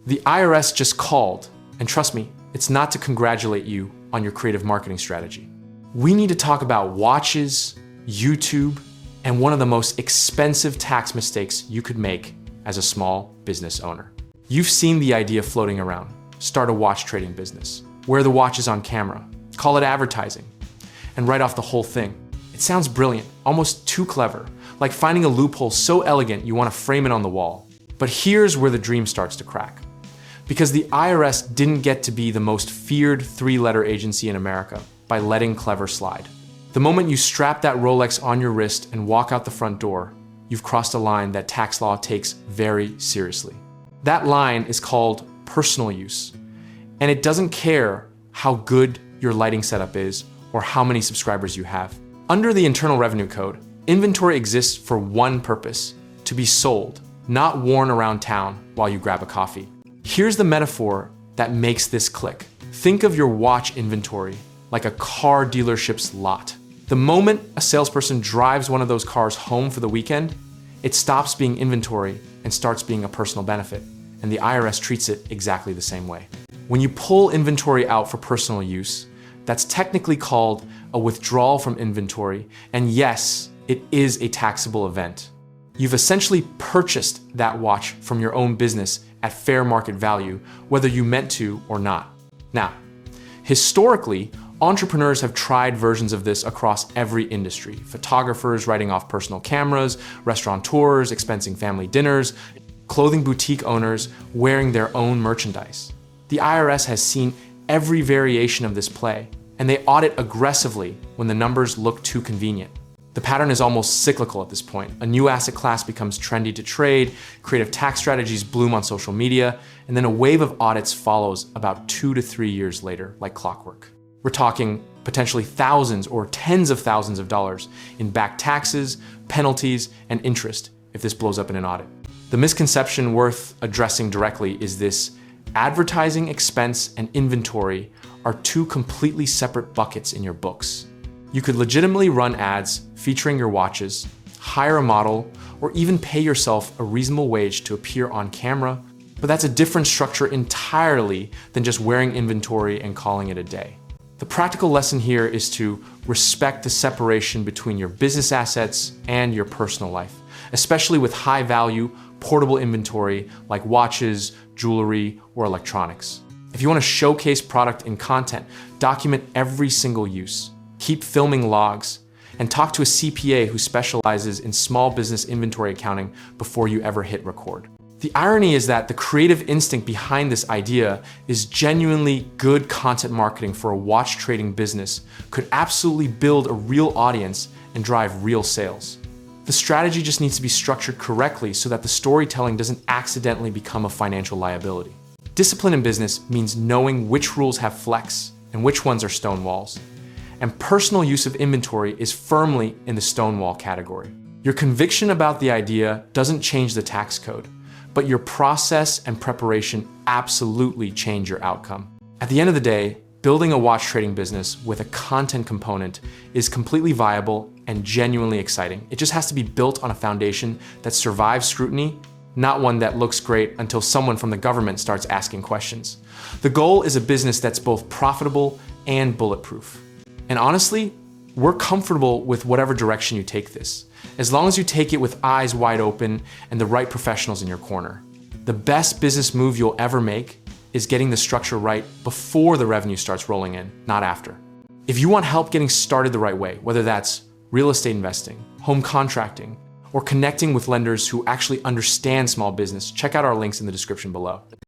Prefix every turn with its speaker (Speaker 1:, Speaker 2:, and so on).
Speaker 1: The IRS just called, and trust me, it's not to congratulate you on your creative marketing strategy. We need to talk about watches, YouTube, and one of the most expensive tax mistakes you could make as a small business owner. You've seen the idea floating around. Start a watch trading business. Wear the watches on camera. Call it advertising. And write off the whole thing. It sounds brilliant, almost too clever, like finding a loophole so elegant you want to frame it on the wall. But here's where the dream starts to crack. Because the IRS didn't get to be the most feared three-letter agency in America by letting clever slide. The moment you strap that Rolex on your wrist and walk out the front door, you've crossed a line that tax law takes very seriously. That line is called personal use, and it doesn't care how good your lighting setup is or how many subscribers you have. Under the Internal Revenue Code, inventory exists for one purpose: to be sold, not worn around town while you grab a coffee. Here's the metaphor that makes this click. Think of your watch inventory like a car dealership's lot. The moment a salesperson drives one of those cars home for the weekend, it stops being inventory and starts being a personal benefit, and the IRS treats it exactly the same way. When you pull inventory out for personal use, that's technically called a withdrawal from inventory, and yes, it is a taxable event. You've essentially purchased that watch from your own business at fair market value, whether you meant to or not. Now, historically, entrepreneurs have tried versions of this across every industry. Photographers writing off personal cameras, restaurateurs expensing family dinners, clothing boutique owners wearing their own merchandise. The IRS has seen every variation of this play, and they audit aggressively when the numbers look too convenient. The pattern is almost cyclical at this point. A new asset class becomes trendy to trade, creative tax strategies bloom on social media, and then a wave of audits follows about 2 to 3 years later, like clockwork. We're talking potentially thousands or tens of thousands of dollars in back taxes, penalties, and interest if this blows up in an audit. The misconception worth addressing directly is this: advertising expense and inventory are two completely separate buckets in your books. You could legitimately run ads featuring your watches, hire a model, or even pay yourself a reasonable wage to appear on camera, but that's a different structure entirely than just wearing inventory and calling it a day. The practical lesson here is to respect the separation between your business assets and your personal life, especially with high-value, portable inventory like watches, jewelry, or electronics. If you want to showcase product and content, document every single use. Keep filming logs, and talk to a CPA who specializes in small business inventory accounting before you ever hit record. The irony is that the creative instinct behind this idea is genuinely good content marketing for a watch trading business could absolutely build a real audience and drive real sales. The strategy just needs to be structured correctly so that the storytelling doesn't accidentally become a financial liability. Discipline in business means knowing which rules have flex and which ones are stone walls. And personal use of inventory is firmly in the stonewall category. Your conviction about the idea doesn't change the tax code, but your process and preparation absolutely change your outcome. At the end of the day, building a watch trading business with a content component is completely viable and genuinely exciting. It just has to be built on a foundation that survives scrutiny, not one that looks great until someone from the government starts asking questions. The goal is a business that's both profitable and bulletproof. And honestly, we're comfortable with whatever direction you take this, as long as you take it with eyes wide open and the right professionals in your corner. The best business move you'll ever make is getting the structure right before the revenue starts rolling in, not after. If you want help getting started the right way, whether that's real estate investing, home contracting, or connecting with lenders who actually understand small business, check out our links in the description below.